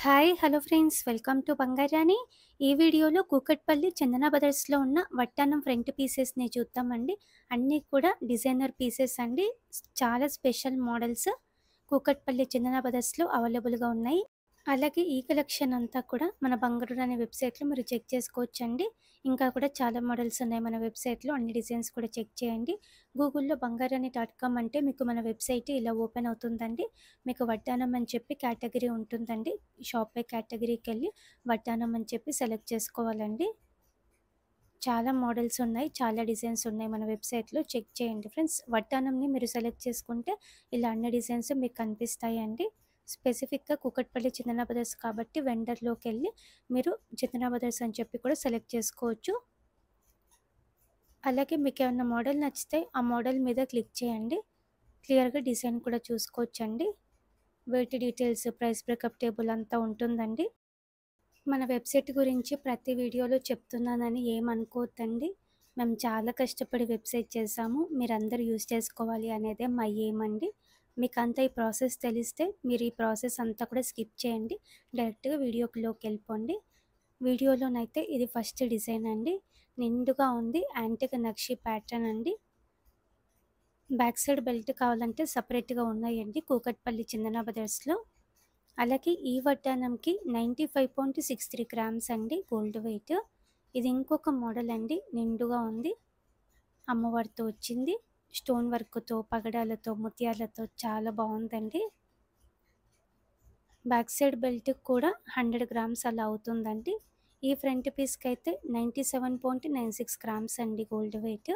Hi! Hello friends. Welcome to Bangarani. ఈ వీడియోలో కూకట్పల్లి చందన బ్రదర్స్‌లో ఉన్న వడ్డానం ఫ్రంట్ పీసెస్‌ని చూద్దామండి. అన్నీ కూడా డిజైనర్ పీసెస్ అండి. చాలా స్పెషల్ మోడల్స్ కూకట్పల్లి చందన బ్రదర్స్‌లో అవైలబుల్‌గా ఉన్నాయి. అలాగే ఈ కలెక్షన్ అంతా కూడా మన బంగారురాణి వెబ్‌సైట్‌లో మీరు చెక్ చేసుకోవచ్చండి. ఇంకా కూడా చాలా మోడల్స్ ఉన్నాయి మన వెబ్‌సైట్‌లో. అన్ని డిజైన్స్ కూడా చెక్ చేయండి. గూగుల్‌లో బంగారాణి.com అంటే మీకు మన వెబ్‌సైట్ ఇలా ఓపెన్ అవుతుందండి. మీకు వడ్డానం అని చెప్పి కేటగిరీ ఉంటుందండి. షాప్ బై కేటగిరీకెళ్ళి వడ్డానం అని చెప్పి సెలెక్ట్ చేసుకోవాలండి. చాలా మోడల్స్ ఉన్నాయి. చాలా డిజైన్స్ ఉన్నాయి మన వెబ్‌సైట్‌లో చెక్ చేయండి ఫ్రెండ్స్. వడ్డానంని మీరు సెలెక్ట్ చేసుకుంటే ఇలా అన్ని డిజైన్స్ మీకు కనిపిస్తాయండి. స్పెసిఫిక్‌గా కూకట్పల్లి చందన బ్రదర్స్ కాబట్టి వెండర్‌లోకెళ్ళి మీరు చందన బ్రదర్స్ అని చెప్పి కూడా సెలెక్ట్ చేసుకోవచ్చు. అలాగే మీకేమన్నా మోడల్ నచ్చితే ఆ మోడల్ మీద క్లిక్ చేయండి. క్లియర్‌గా డిజైన్ కూడా చూసుకోవచ్చండి. Weight details, price breakup table అంతా ఉంటుందండి. మన వెబ్‌సైట్ గురించి ప్రతి వీడియోలో చెప్తున్నానని ఏమనుకోవద్దండి. మేము చాలా కష్టపడి వెబ్‌సైట్ చేశాము. మీరందరూ యూజ్ చేసుకోవాలి అనేదే మా ఎయిమ్ అండి. మీకంతా ఈ ప్రాసెస్ తెలిస్తే మీరు ఈ ప్రాసెస్ అంతా కూడా స్కిప్ చేయండి. డైరెక్ట్‌గా వీడియోలోకెళ్ళిపోండి. వీడియోలోనైతే ఇది ఫస్ట్ డిజైన్ అండి. నిండుగా ఉంది. యాంటిక్ నక్షి ప్యాటర్న్ అండి. బ్యాక్ సైడ్ బెల్ట్ కావాలంటే సెపరేట్‌గా ఉన్నాయండి కూకట్పల్లి చందన బ్రదర్స్‌లో. అలాగే ఈ వడ్డానంకి 95.63 గ్రామ్స్ అండి గోల్డ్ వెయిట్. ఇది ఇంకొక మోడల్ అండి. నిండుగా ఉంది. అమ్మవారితో వచ్చింది. స్టోన్ వర్క్‌తో, పగడాలతో, ముత్యాలతో చాలా బావుందండి. బ్యాక్ సైడ్ బెల్ట్‌కి కూడా 100 గ్రామ్స్ అలా అవుతుందండి. ఈ ఫ్రంట్ పీస్‌కైతే 97.96 గ్రామ్స్ అండి గోల్డ్ వెయిట్.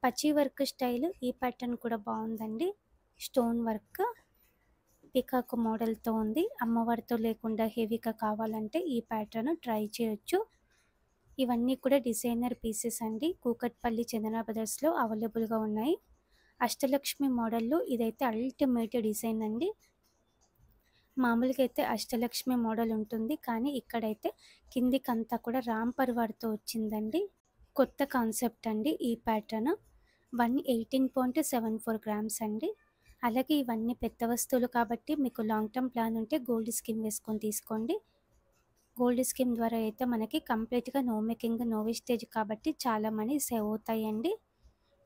పచ్చి వర్క్ స్టైల్ ఈ ప్యాటర్న్ కూడా బావుందండి. Stone work. పీకాక్ మోడల్‌తో ఉంది. అమ్మవారితో లేకుండా హెవీగా కావాలంటే ఈ ప్యాటర్న్ ట్రై చేయొచ్చు. ఇవన్నీ కూడా డిజైనర్ పీసెస్ అండి. కూకట్పల్లి చందన బ్రదర్స్‌లో అవైలబుల్‌గా ఉన్నాయి. అష్టలక్ష్మి మోడల్‌లో ఇదైతే అల్టిమేట్ డిజైన్ అండి. మామూలుగా అయితే అష్టలక్ష్మి మోడల్ ఉంటుంది. కానీ ఇక్కడైతే కిందికంతా కూడా రామ్ పరివార్‌తో వచ్చిందండి. కొత్త కాన్సెప్ట్ అండి ఈ ప్యాటర్న్. 118.74 గ్రామ్స్ అండి. అలాగే ఇవన్నీ పెద్ద వస్తువులు కాబట్టి మీకు లాంగ్ టర్మ్ ప్లాన్ ఉంటే గోల్డ్ స్కీమ్ వేసుకొని తీసుకోండి. గోల్డ్ స్కీమ్ ద్వారా అయితే మనకి కంప్లీట్‌గా నో మేకింగ్, నో వేస్టేజ్ కాబట్టి చాలా మనీ సేవ్ అవుతాయండి.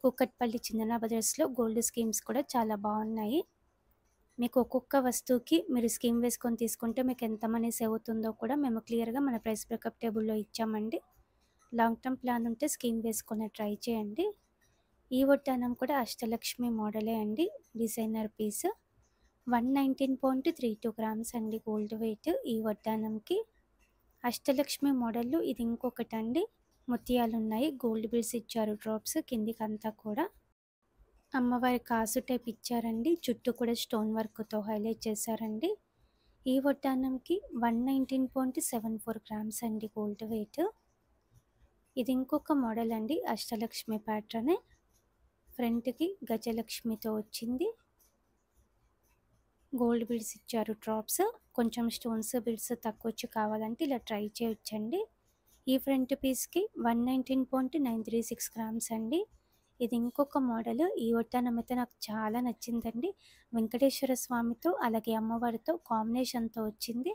కూకట్పల్లి చందన బ్రదర్స్‌లో గోల్డ్ స్కీమ్స్ కూడా చాలా బాగున్నాయి. మీకు ఒక్కొక్క వస్తువుకి మీరు స్కీమ్ వేసుకొని తీసుకుంటే మీకు ఎంత మనీ సేవ్ అవుతుందో కూడా మేము క్లియర్‌గా మన ప్రైస్ బ్రేకప్ టేబుల్‌లో ఇచ్చామండి. లాంగ్ టర్మ్ ప్లాన్ ఉంటే స్కీమ్ వేసుకొని ట్రై చేయండి. ఈ వడ్డానం కూడా అష్టలక్ష్మి మోడలే అండి. Designer piece. 119.32 గ్రామ్స్ అండి గోల్డ్ వెయిట్ ఈ వడ్డానంకి. అష్టలక్ష్మి మోడల్‌లో ఇది ఇంకొకటండి. ముత్యాలున్నాయి. గోల్డ్ బీడ్స్ ఇచ్చారు డ్రాప్స్ కిందికంతా కూడా. అమ్మవారి కాసు టైప్ ఇచ్చారండి. చుట్టూ కూడా స్టోన్ వర్క్‌తో హైలైట్ చేశారండి. ఈ వడ్డానంకి 119.74 గ్రామ్స్ అండి గోల్డ్ వెయిట్. ఇది ఇంకొక మోడల్ అండి. అష్టలక్ష్మి ప్యాటర్నే. ఫ్రంట్‌కి గజలక్ష్మితో వచ్చింది. గోల్డ్ బీడ్స్ ఇచ్చారు డ్రాప్స్. కొంచెం స్టోన్స్, బీడ్స్ తక్కువొచ్చి కావాలంటే ఇలా ట్రై చేయొచ్చండి. ఈ ఫ్రంట్ పీస్‌కి 119.936 గ్రామ్స్ అండి. ఇది ఇంకొక మోడల్. ఈ వడ్డానం అయితే నాకు చాలా నచ్చిందండి. వెంకటేశ్వర స్వామితో అలాగే అమ్మవారితో కాంబినేషన్‌తో వచ్చింది.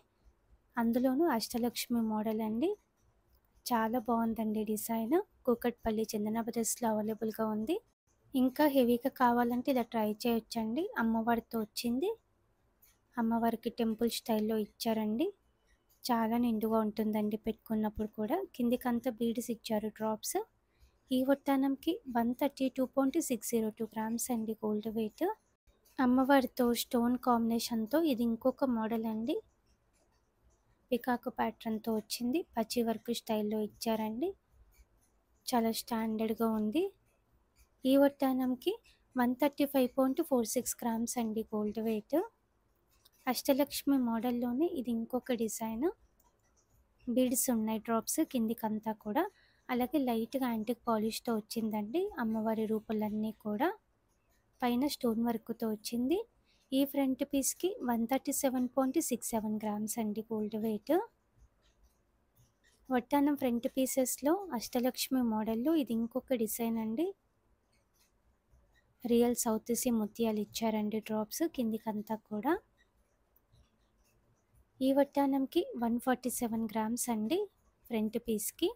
అందులోనూ అష్టలక్ష్మి మోడల్ అండి. చాలా బావుందండి డిజైన్. కూకట్పల్లి చందన బ్రదర్స్‌లో అవైలబుల్‌గా ఉంది. ఇంకా హెవీగా కావాలంటే ఇలా ట్రై చేయొచ్చండి. అమ్మవారితో వచ్చింది. అమ్మవారికి టెంపుల్ స్టైల్‌లో ఇచ్చారండి. చాలా నిండుగా ఉంటుందండి పెట్టుకున్నప్పుడు కూడా. కిందికంతా బీడ్స్ ఇచ్చారు డ్రాప్స్. ఈ వడ్డానంకి 132.602 గ్రామ్స్ అండి గోల్డ్ వెయిట్. అమ్మవారితో స్టోన్ కాంబినేషన్‌తో ఇది ఇంకొక మోడల్ అండి. పికాక్ ప్యాటర్న్‌తో వచ్చింది. పచ్చి వర్క్ స్టైల్‌లో ఇచ్చారండి. చాలా స్టాండర్డ్‌గా ఉంది. ఈ వడ్డానంకి 135.46 గ్రామ్స్ అండి గోల్డ్ వెయిట్. అష్టలక్ష్మి మోడల్‌లోనే ఇది ఇంకొక డిజైన్. బీడ్స్ ఉన్నాయి డ్రాప్స్ కిందికంతా కూడా. అలాగే లైట్‌గా యాంటిక్ పాలిష్‌తో వచ్చిందండి. అమ్మవారి రూపులన్నీ కూడా. పైన స్టోన్ వర్క్‌తో వచ్చింది. ఈ ఫ్రంట్ పీస్‌కి 137.67 గ్రామ్స్ అండి గోల్డ్ వెయిట్. వడ్డానం ఫ్రంట్ పీసెస్‌లో అష్టలక్ష్మి మోడల్‌లో ఇది ఇంకొక డిజైన్ అండి. రియల్ సౌత్ సీ ముత్యాలు ఇచ్చారండి డ్రాప్స్ కిందికంతా కూడా. ఈ వడ్డానంకి 147 గ్రామ్స్ అండి ఫ్రంట్ పీస్‌కి.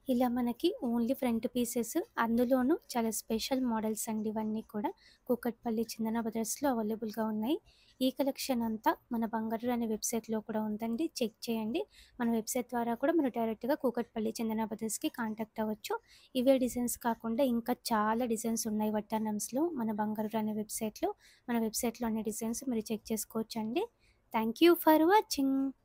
ఇలా మనకి ఓన్లీ ఫ్రంట్ పీసెస్, అందులోనూ చాలా స్పెషల్ మోడల్స్ అండి ఇవన్నీ కూడా. కూకట్పల్లి చందన బ్రదర్స్‌లో అవైలబుల్‌గా ఉన్నాయి. ఈ కలెక్షన్ అంతా మన బంగారు అనే వెబ్‌సైట్‌లో కూడా ఉందండి. చెక్ చేయండి. మన వెబ్‌సైట్ ద్వారా కూడా మీరు డైరెక్ట్‌గా కూకట్పల్లి చందన బ్రదర్స్‌కి కాంటాక్ట్ అవ్వచ్చు. ఇవే డిజైన్స్ కాకుండా ఇంకా చాలా డిజైన్స్ ఉన్నాయి వడ్డానమ్స్‌లో మన బంగారు అనే వెబ్‌సైట్‌లో. మన వెబ్‌సైట్‌లో అన్ని డిజైన్స్ మీరు చెక్ చేసుకోవచ్చండి. Thank you for watching.